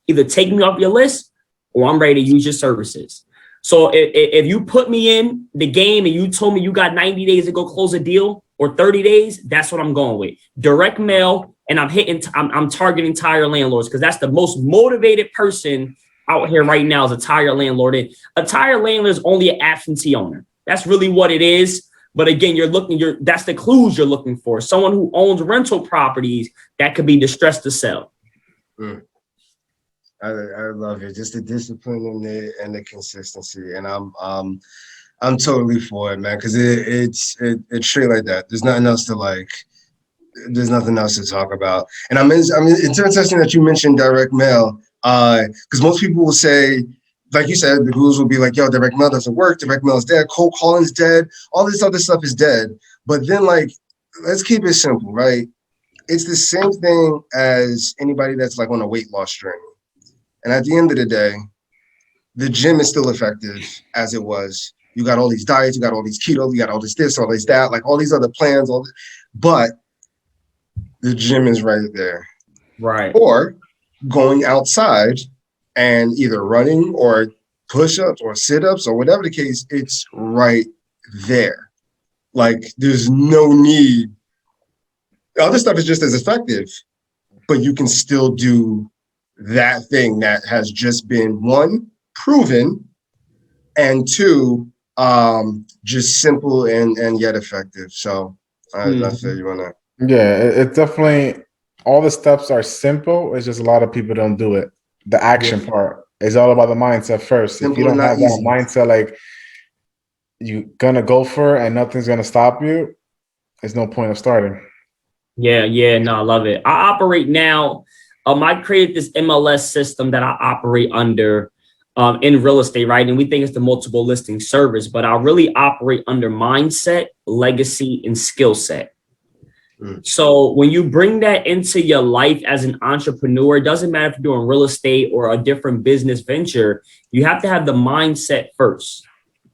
Either take me off your list or I'm ready to use your services. So if you put me in the game and you told me you got 90 days to go close a deal or 30 days, that's what I'm going with. Direct mail, and I'm targeting tire landlords because that's the most motivated person out here right now is a tire landlord. And a tire landlord is only an absentee owner. That's really what it is. But again, that's the clues you're looking for. Someone who owns rental properties that could be distressed to sell. I love it. Just the discipline and the consistency. And I'm totally for it, man. Because it's straight like that. There's nothing else to talk about. And it's interesting that you mentioned direct mail. Because most people will say, like you said, the gurus will be like, yo, direct mail doesn't work. Direct mail is dead. Cold calling's dead. All this other stuff is dead. But then, like, let's keep it simple, right? It's the same thing as anybody that's like on a weight loss journey. And at the end of the day, the gym is still effective as it was. You got all these diets, you got all these keto, you got all this, all this, that, like all these other plans, but the gym is right there. Right. Or going outside and either running or push-ups or sit-ups or whatever the case, it's right there. Like there's no need. The other stuff is just as effective, but you can still do that thing that has just been 1, proven, and 2, just simple and yet effective. So I feel you on that. Yeah, it's definitely, all the steps are simple. It's just a lot of people don't do it. The action part is all about the mindset first. Simple, if you don't have that mindset, like you're gonna go for it and nothing's gonna stop you, there's no point of starting. Yeah, no, I love it. I operate now. I created this MLS system that I operate under in real estate, right? And we think it's the multiple listing service, but I really operate under mindset, legacy, and skill set. So when you bring that into your life as an entrepreneur, it doesn't matter if you're doing real estate or a different business venture, you have to have the mindset first.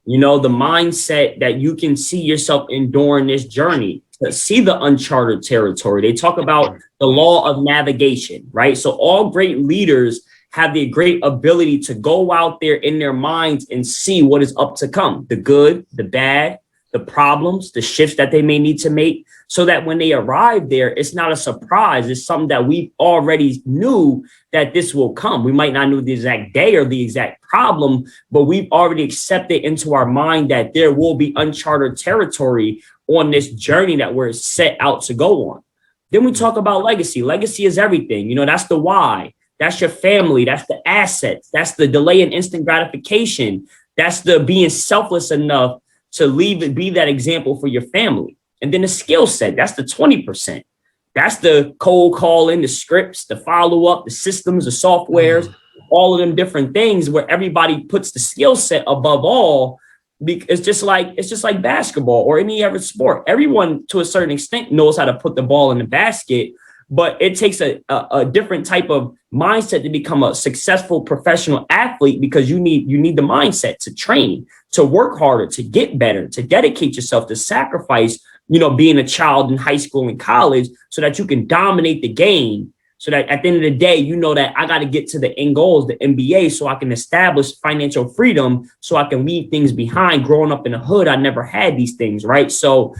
The mindset that you can see yourself enduring this journey, to see the uncharted territory. They talk about the law of navigation, right? So all great leaders have the great ability to go out there in their minds and see what is up to come, the good, the bad, the problems, the shifts that they may need to make, so that when they arrive there, it's not a surprise. It's something that we already knew that this will come. We might not know the exact day or the exact problem, but we've already accepted into our mind that there will be uncharted territory on this journey that we're set out to go on. Then we talk about legacy. Legacy is everything. You know, that's the why. That's your family. That's the assets. That's the delay in instant gratification. That's the being selfless enough to leave it, be that example for your family. And then the skill set, that's the 20%. That's the cold calling, the scripts, the follow-up, the systems, the softwares, all of them different things where everybody puts the skill set above all. It's just like basketball or any other sport. Everyone to a certain extent knows how to put the ball in the basket, but it takes a different type of mindset to become a successful professional athlete, because you need the mindset to train, to work harder, to get better, to dedicate yourself, to sacrifice, you know, being a child in high school and college so that you can dominate the game. So that at the end of the day, you know that I got to get to the end goals, the NBA, so I can establish financial freedom, so I can leave things behind. Growing up in the hood, I never had these things, right? So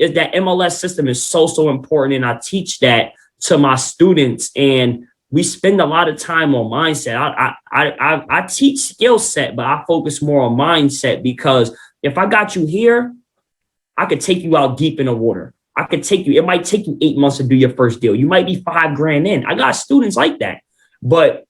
is that MLS system is so important, and I teach that to my students, and we spend a lot of time on mindset. I teach skill set, but I focus more on mindset, because if I got you here, I could take you out deep in the water. I could take you. It might take you 8 months to do your first deal. You might be $5,000 in. I got students like that, but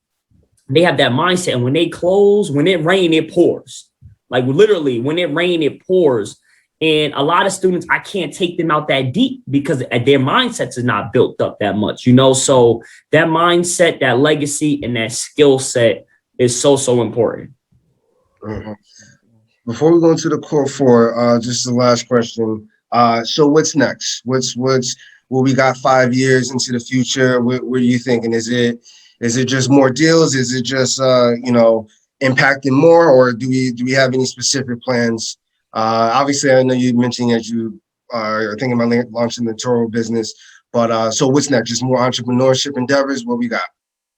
they have that mindset. And when they close, when it rains, it pours. Like literally, when it rains, it pours. And a lot of students, I can't take them out that deep because their mindsets is not built up that much, you know? So that mindset, that legacy, and that skill set is so important. Mm-hmm. Before we go into the core four, just the last question. So what's next? Well, we got 5 years into the future. What are you thinking? Is it just more deals? Is it just, impacting more, or do we have any specific plans? Obviously, I know you mentioned that you are thinking about launching the Toro business, but so what's next? Just more entrepreneurship endeavors? What we got?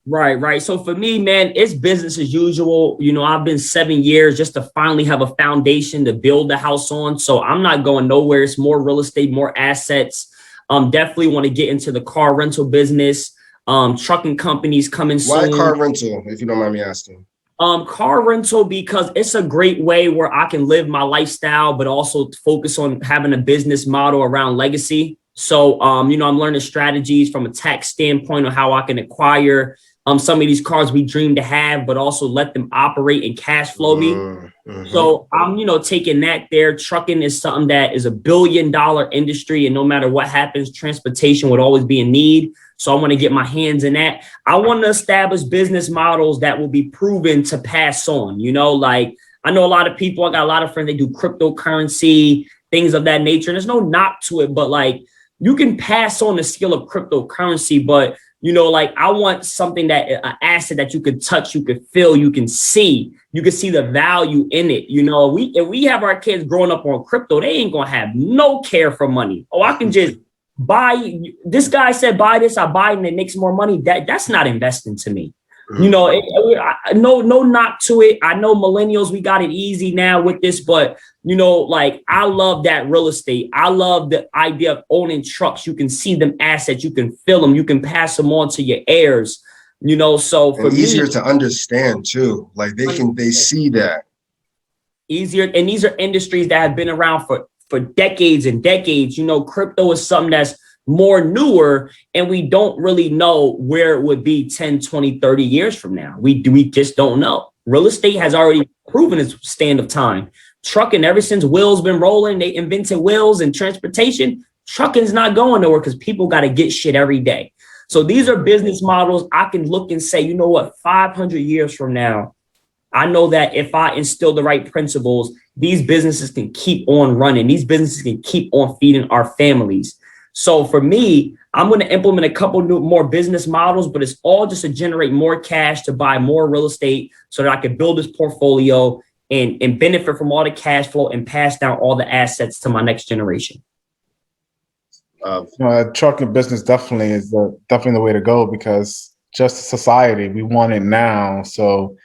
Right. So for me, man, it's business as usual. You know, I've been 7 years just to finally have a foundation to build the house on. So I'm not going nowhere. It's more real estate, more assets. Definitely want to get into the car rental business. Trucking companies coming soon. Why car rental, if you don't mind me asking? Car rental, because it's a great way where I can live my lifestyle, but also focus on having a business model around legacy. So, I'm learning strategies from a tax standpoint on how I can acquire some of these cars we dream to have, but also let them operate and cash flow me. Mm-hmm. So I'm, taking that there. Trucking is something that is $1 billion industry. And no matter what happens, transportation would always be a need. So I want to get my hands in that. I want to establish business models that will be proven to pass on. Like I know a lot of people, I got a lot of friends, they do cryptocurrency, things of that nature. And there's no knock to it, but like you can pass on the skill of cryptocurrency, but like I want something that an asset that you could touch, you could feel, you can see the value in it. If we have our kids growing up on crypto, they ain't going to have no care for money. Oh, I can just buy. This guy said, buy this, I buy it and it makes more money. That's not investing to me. No knock to it. I know millennials, we got it easy now with this, but like I love that real estate. I love the idea of owning trucks. You can see them assets, you can feel them, you can pass them on to your heirs. So for me, easier to understand too. Like they see that easier. And these are industries that have been around for decades and decades. Crypto is something that's more newer, and we don't really know where it would be 10, 20, 30 years from now. We just don't know. Real estate has already proven its stand of time. Trucking, ever since wheels been rolling, they invented wheels and transportation. Trucking's not going nowhere because people got to get shit every day. So these are business models I can look and say, 500 years from now, I know that if I instill the right principles, these businesses can keep on running. These businesses can keep on feeding our families. So for me, I'm going to implement a couple more business models, but it's all just to generate more cash to buy more real estate so that I can build this portfolio and benefit from all the cash flow and pass down all the assets to my next generation. Trucking business definitely is definitely the way to go, because just society, we want it now. So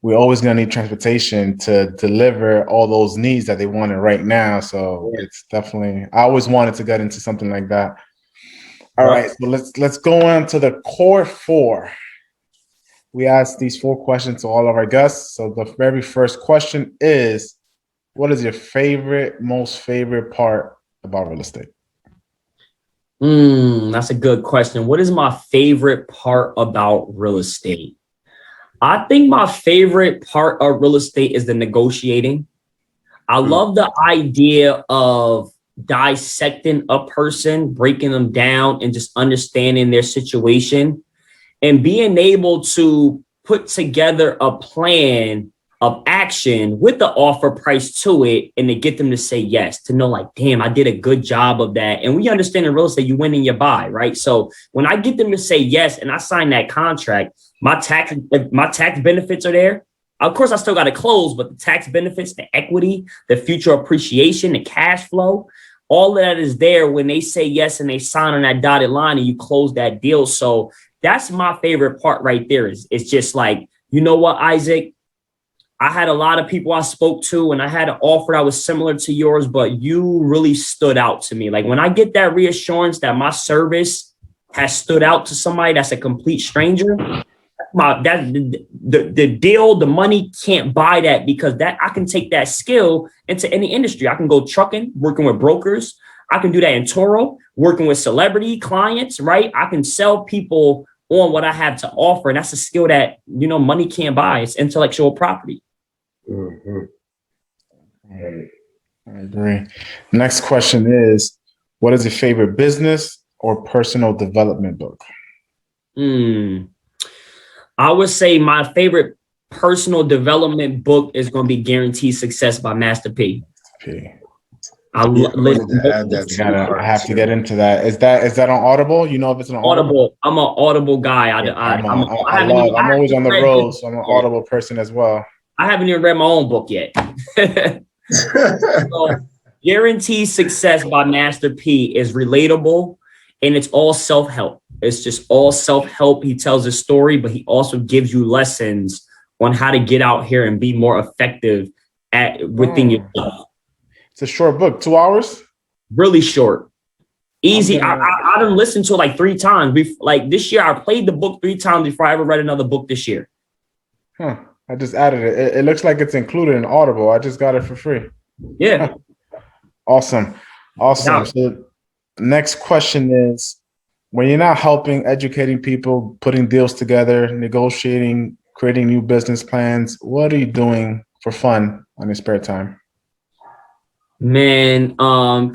we're always going to need transportation to deliver all those needs that they wanted right now. So it's definitely, I always wanted to get into something like that. All right, so let's go on to the core four. We ask these 4 questions to all of our guests. So the very first question is, what is your most favorite part about real estate? That's a good question. What is my favorite part about real estate? I think my favorite part of real estate is the negotiating. I love the idea of dissecting a person, breaking them down, and just understanding their situation and being able to put together a plan of action with the offer price to it and to get them to say yes, to know like, damn, I did a good job of that. And we understand in real estate, you win and you buy, right? So when I get them to say yes and I sign that contract, my tax benefits are there. Of course, I still got to close, but the tax benefits, the equity, the future appreciation, the cash flow, all of that is there when they say yes and they sign on that dotted line and you close that deal. So that's my favorite part right there. It's just like, you know what, Isaac? I had a lot of people I spoke to and I had an offer that was similar to yours, but you really stood out to me. Like when I get that reassurance that my service has stood out to somebody that's a complete stranger, the deal, the money can't buy that, because that I can take that skill into any industry. I can go trucking, working with brokers. I can do that in Toro, working with celebrity clients, right? I can sell people on what I have to offer. And that's a skill that, you know, money can't buy. It's intellectual property. Mm-hmm. I agree. Next question is, what is your favorite business or personal development book? I would say my favorite personal development book is going to be Guaranteed Success by Master P. I have to get into that. Is that on Audible? You know if it's an Audible? I'm an Audible guy. I'm always on the road, so I'm an Audible person as well. I haven't even read my own book yet. So, Guaranteed Success by Master P is relatable, and it's all self-help. It's just all self-help. He tells a story, but he also gives you lessons on how to get out here and be more effective within yourself. It's a short book, 2 hours? Really short. Easy. I done listened to it like 3 times. Like this year, I played the book 3 times before I ever read another book this year. I just added it. It looks like it's included in Audible. I just got it for free. Yeah. Awesome. Yeah. So next question is, when you're not helping, educating people, putting deals together, negotiating, creating new business plans, what are you doing for fun on your spare time? Man,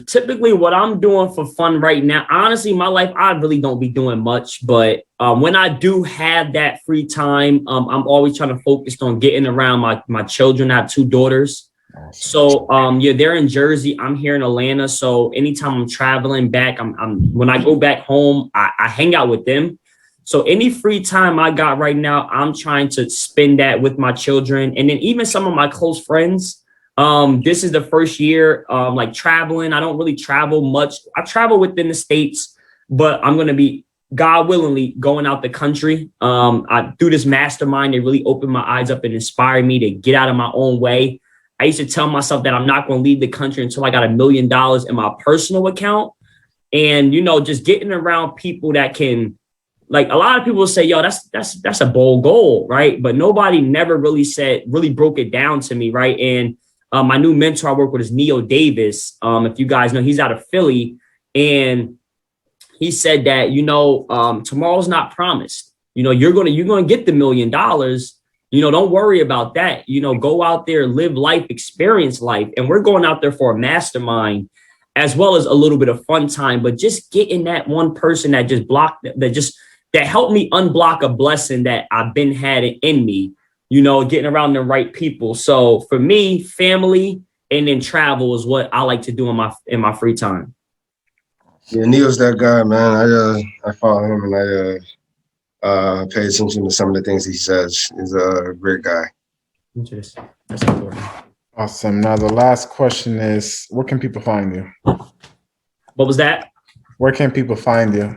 typically what I'm doing for fun right now, honestly, my life, I really don't be doing much, but when I do have that free time, I'm always trying to focus on getting around my children. I have 2 daughters. So, they're in Jersey. I'm here in Atlanta. So anytime I'm traveling back, when I go back home, I hang out with them. So any free time I got right now, I'm trying to spend that with my children. And then even some of my close friends. This is the first year, like traveling. I don't really travel much. I travel within the States, but I'm going to be, God willingly, going out the country. Through this mastermind, it really opened my eyes up and inspired me to get out of my own way. I used to tell myself that I'm not going to leave the country until I got $1 million in my personal account. And, you know, just getting around people that can, like, a lot of people say, yo, that's a bold goal, right? But nobody never really broke it down to me, right? And my new mentor I work with is Neo Davis. If you guys know, he's out of Philly. And he said that, you know, tomorrow's not promised. You know, you're going to get the $1 million. You know, don't worry about that. You know, go out there, live life, experience life. And we're going out there for a mastermind as well as a little bit of fun time. But just getting that one person that that helped me unblock a blessing that I've been had in me. You know, getting around the right people. So for me, family and then travel is what I like to do in my free time. Yeah, Neil's that guy, man. I follow him and I pay attention to some of the things he says. He's a great guy. Interesting. That's important. Awesome. Now the last question is, where can people find you? What was that? Where can people find you?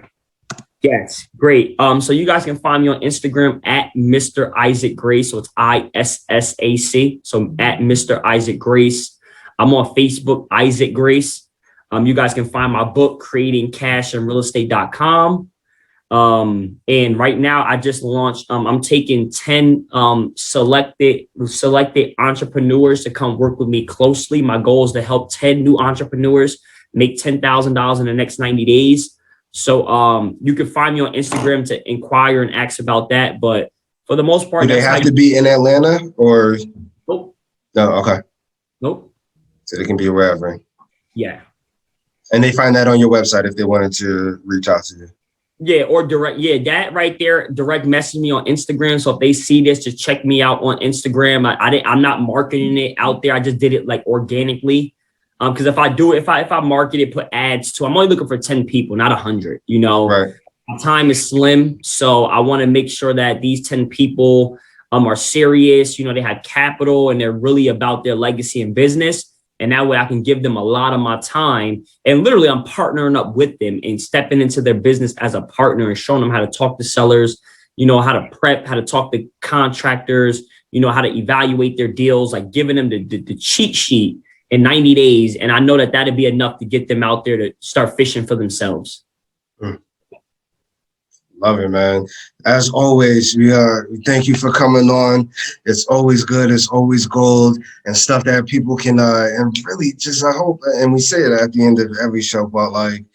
Yes, great. So you guys can find me on Instagram at Mr. Issac Grace. So it's ISSAC. So at Mr. Issac Grace. I'm on Facebook, Issac Grace. You guys can find my book, Creating Cash and Realestate.com. And right now I just launched, I'm taking 10 selected entrepreneurs to come work with me closely. My goal is to help 10 new entrepreneurs make $10,000 in the next 90 days. So you can find me on Instagram to inquire and ask about that. But for the most part, do they have to be in Atlanta or? Nope. No, okay. Nope. So they can be wherever. Yeah. And they find that on your website if they wanted to reach out to you. Yeah, or direct. Yeah, that right there. Direct message me on Instagram. So if they see this, just check me out on Instagram. I'm not marketing it out there. I just did it like organically. Because if I do it, if I market it, put ads to, I'm only looking for 10 people, not 100. You know, right. My time is slim, so I want to make sure that these 10 people are serious. You know, they have capital and they're really about their legacy and business. And that way I can give them a lot of my time. And literally I'm partnering up with them and stepping into their business as a partner and showing them how to talk to sellers, you know, how to prep, how to talk to contractors, you know, how to evaluate their deals, like giving them the cheat sheet in 90 days. And I know that that'd be enough to get them out there to start fishing for themselves. Love it, man. As always, we thank you for coming on. It's always good. It's always gold and stuff that people can and really just I hope, and we say it at the end of every show, but like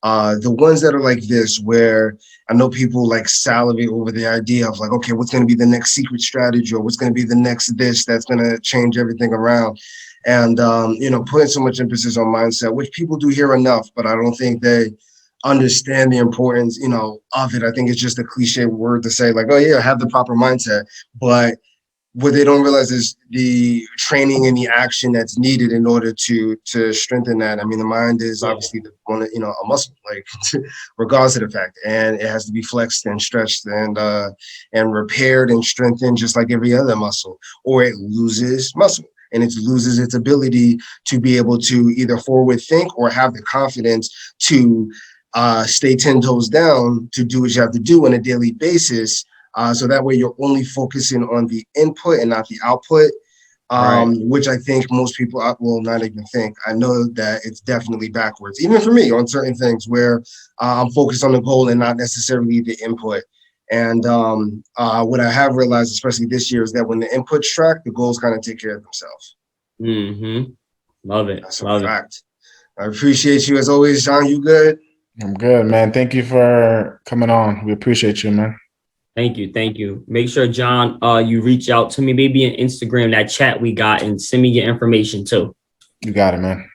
the ones that are like this, where I know people like salivate over the idea of like, okay, what's going to be the next secret strategy or what's going to be the next this that's going to change everything around. And, you know, putting so much emphasis on mindset, which people do hear enough, but I don't think they understand the importance, you know, of it. I think it's just a cliche word to say like, oh yeah, have the proper mindset. But what they don't realize is the training and the action that's needed in order to strengthen that. I mean, the mind is obviously a muscle, like regardless of the fact, and it has to be flexed and stretched and repaired and strengthened just like every other muscle, or it loses muscle. And it loses its ability to be able to either forward think or have the confidence to stay 10 toes down to do what you have to do on a daily basis. So that way you're only focusing on the input and not the output, which I think most people will not even think. I know that it's definitely backwards, even for me on certain things where I'm focused on the goal and not necessarily the input. And what I have realized, especially this year, is that when the inputs track, the goals kind of take care of themselves. Love it. That's a fact. I appreciate you as always, John. You good? I'm good, man. Thank you for coming on. We appreciate you, man. Thank you. Thank you. Make sure, John, you reach out to me, maybe on Instagram, that chat we got, and send me your information too. You got it, man.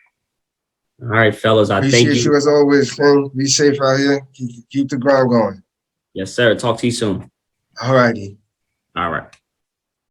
All right, fellas. I appreciate thank you. As always, man. Be safe out here. Keep the grind going. Yes, sir. Talk to you soon. All righty. All right.